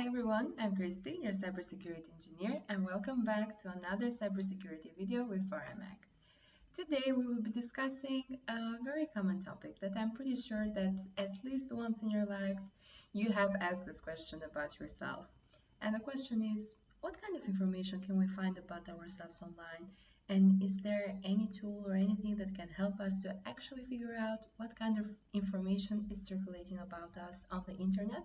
Hi everyone, I'm Christy, your cybersecurity engineer, and welcome back to another cybersecurity video with FaraMag. Today we will be discussing a very common topic that I'm pretty sure that at least once in your lives you have asked this question about yourself. And the question is, what kind of information can we find about ourselves online? And is there any tool or anything that can help us to actually figure out what kind of information is circulating about us on the internet?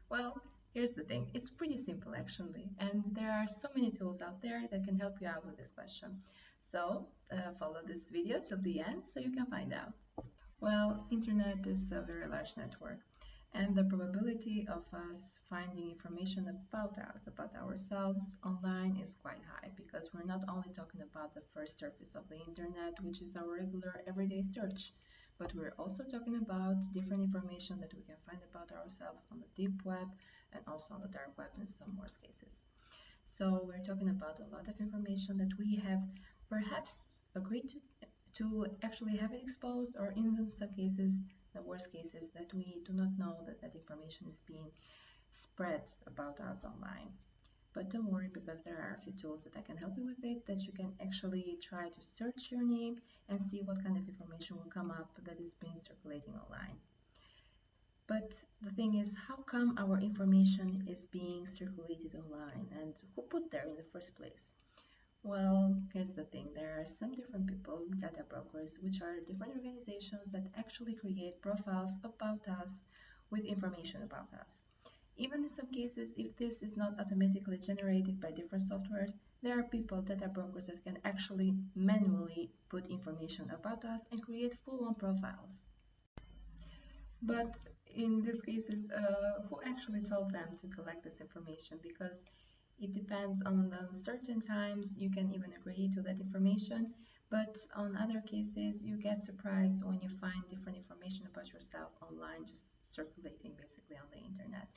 Well, here's the thing. It's pretty simple actually, and there are so many tools out there that can help you out with this question. So follow this video till the end so you can find out. Well, internet is a very large network, and the probability of us finding information about us, about ourselves online is quite high, because we're not only talking about the first surface of the internet, which is our regular everyday search, but we're also talking about different information that we can find about ourselves on the deep web and also on the dark web in some worst cases. So we're talking about a lot of information that we have perhaps agreed to actually have it exposed, or in some cases, the worst cases, that we do not know that that information is being spread about us online. But don't worry, because there are a few tools that I can help you with it, that you can actually try to search your name and see what kind of information will come up that is being circulating online. But the thing is, how come our information is being circulated online, and who put there in the first place? Well, here's the thing. There are some different people, data brokers, which are different organizations that actually create profiles about us with information about us. Even in some cases, if this is not automatically generated by different softwares, there are people, data brokers, that can actually manually put information about us and create full-on profiles. But in these cases, who actually told them to collect this information? Because it depends on the certain times you can even agree to that information, but on other cases you get surprised when you find different information about yourself online, just circulating basically on the internet.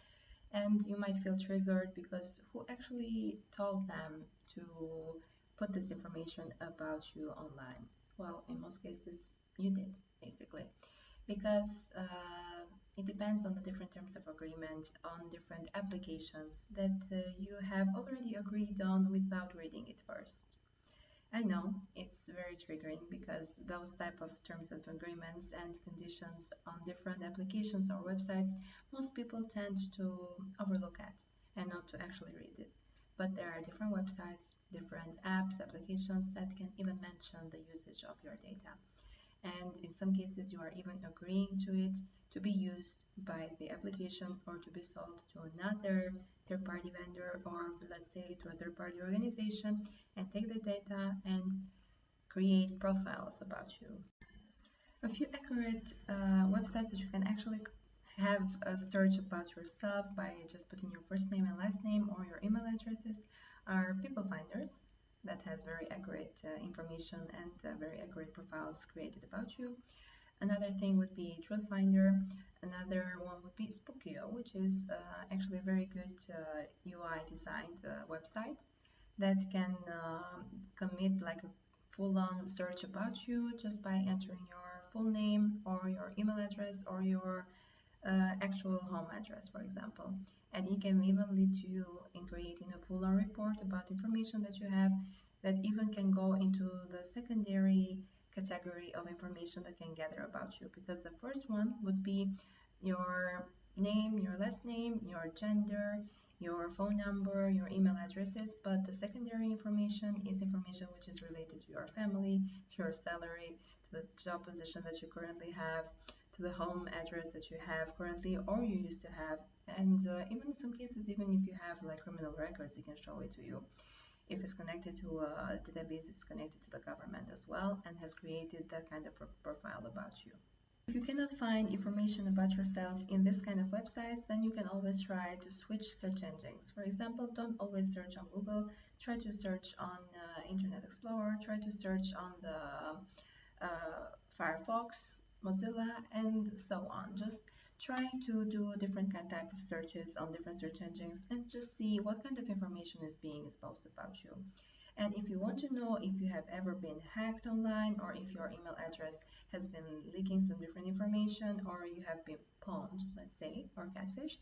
And you might feel triggered, because who actually told them to put this information about you online? Well, in most cases you did, basically, because it depends on the different terms of agreement on different applications that you have already agreed on without reading it first. I know it's very triggering, because those type of terms of agreements and conditions on different applications or websites, most people tend to overlook at and not to actually read it. But there are different websites, different apps, applications that can even mention the usage of your data. And in some cases you are even agreeing to it to be used by the application, or to be sold to another third-party vendor, or let's say to a third-party organization, and take the data and create profiles about you. A few accurate websites that you can actually have a search about yourself by just putting your first name and last name or your email addresses are People Finders, that has very accurate information and very accurate profiles created about you. Another thing would be Truth Finder. Another one would be Spookio, which is actually a very good UI designed website that can commit like a full-on search about you just by entering your full name or your email address or your actual home address, for example. And it can even lead to you in creating a full-on report about information that you have, that even can go into the secondary category of information that can gather about you. Because the first one would be your name, your last name, your gender, your phone number, your email addresses, but the secondary information is information which is related to your family, to your salary, to the job position that you currently have, to the home address that you have currently or you used to have, and even in some cases, even if you have like criminal records, it can show it to you. If it's connected to a database, it's connected to the government as well, and has created that kind of profile about you. If you cannot find information about yourself in this kind of websites, then you can always try to switch search engines. For example, don't always search on Google, try to search on Internet Explorer, try to search on the Firefox, Mozilla, and so on. Just try to do different type of searches on different search engines and just see what kind of information is being exposed about you. And if you want to know if you have ever been hacked online, or if your email address has been leaking some different information, or you have been pwned, let's say, or catfished,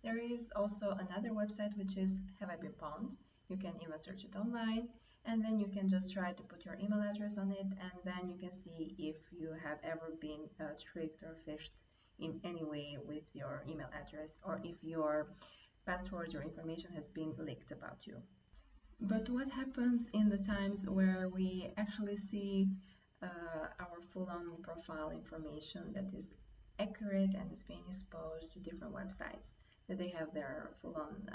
There is also another website which is Have I Been Pwned? You can even search it online, and then you can just try to put your email address on it, and then you can see if you have ever been tricked or phished in any way with your email address, or if your passwords or information has been leaked about you. But what happens in the times where we actually see our full-on profile information that is accurate and is being exposed to different websites, that they have their full-on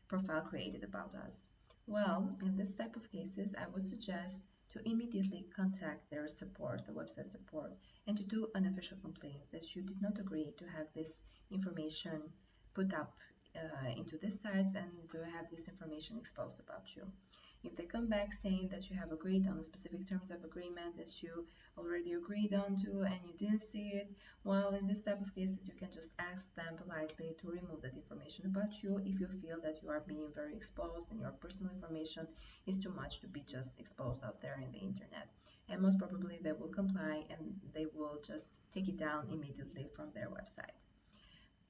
profile created about us? Well, in this type of cases, I would suggest to immediately contact their support, the website support, and to do an official complaint that you did not agree to have this information put up into this sites and to have this information exposed about you. If they come back saying that you have agreed on the specific terms of agreement that you already agreed on to and you didn't see it, well, in this type of cases, you can just ask them politely to remove that information about you if you feel that you are being very exposed and your personal information is too much to be just exposed out there in the internet. And most probably they will comply and they will just take it down immediately from their website.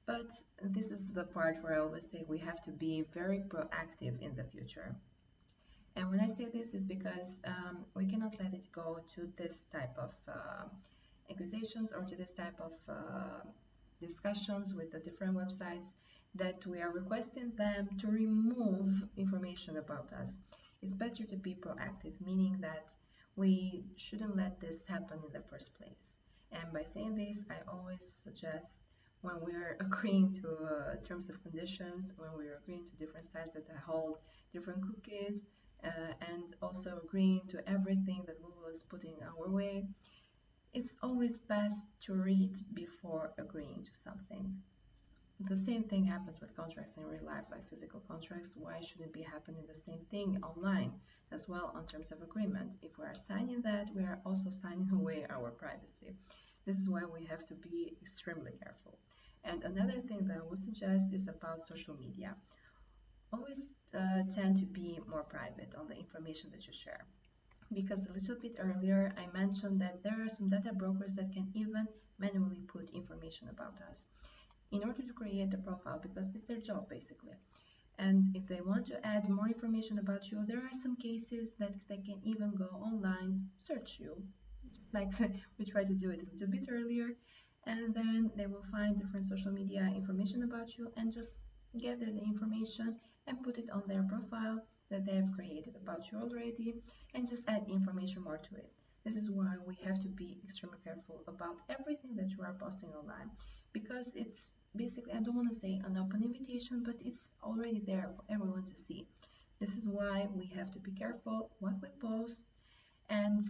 But this is the part where I always say we have to be very proactive in the future. And when I say this is because we cannot let it go to this type of accusations or to this type of discussions with the different websites that we are requesting them to remove information about us. It's better to be proactive, meaning that we shouldn't let this happen in the first place. And by saying this, I always suggest when we're agreeing to terms of conditions, when we're agreeing to different sites that hold different cookies, and also agreeing to everything that Google is putting our way, it's always best to read before agreeing to something. The same thing happens with contracts in real life, like physical contracts. Why shouldn't it be happening the same thing online as well on terms of agreement? If we are signing that, we are also signing away our privacy. This is why we have to be extremely careful. And another thing that I would suggest is about social media. Always tend to be more private on the information that you share. Because a little bit earlier I mentioned that there are some data brokers that can even manually put information about us in order to create the profile, because it's their job basically. And if they want to add more information about you, there are some cases that they can even go online, search you, like we tried to do it a little bit earlier, and then they will find different social media information about you and just gather the information and put it on their profile that they have created about you already, and just add information more to it. This is why we have to be extremely careful about everything that you are posting online, because it's basically, I don't want to say an open invitation, but it's already there for everyone to see. This is why we have to be careful what we post. And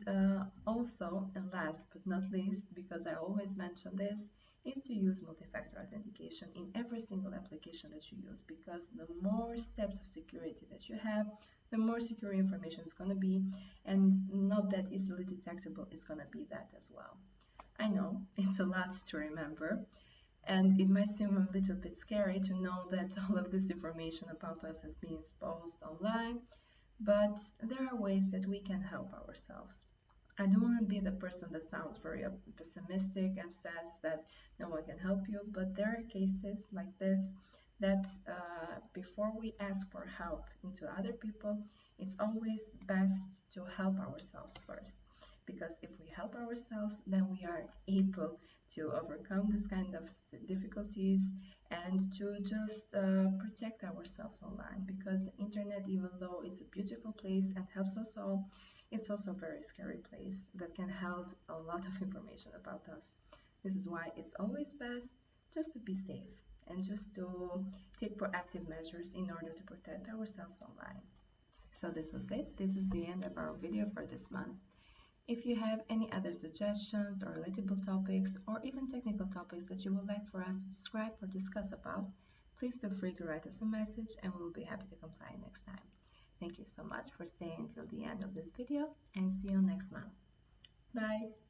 also, and last but not least, because I always mention this, is to use multi-factor authentication in every single application that you use, because the more steps of security that you have, the more secure information is going to be, and not that easily detectable is going to be that as well. I know it's a lot to remember, and it might seem a little bit scary to know that all of this information about us has been exposed online, but there are ways that we can help ourselves. I don't want to be the person that sounds very pessimistic and says that no one can help you, but there are cases like this that before we ask for help into other people, it's always best to help ourselves first. Because if we help ourselves, then we are able to overcome this kind of difficulties and to just protect ourselves online. Because the internet, even though it's a beautiful place and helps us all, it's also a very scary place that can hold a lot of information about us. This is why it's always best just to be safe and just to take proactive measures in order to protect ourselves online. So this was it. This is the end of our video for this month. If you have any other suggestions or relatable topics or even technical topics that you would like for us to describe or discuss about, please feel free to write us a message and we will be happy to comply next time. Thank you so much for staying until the end of this video, and see you next month. Bye!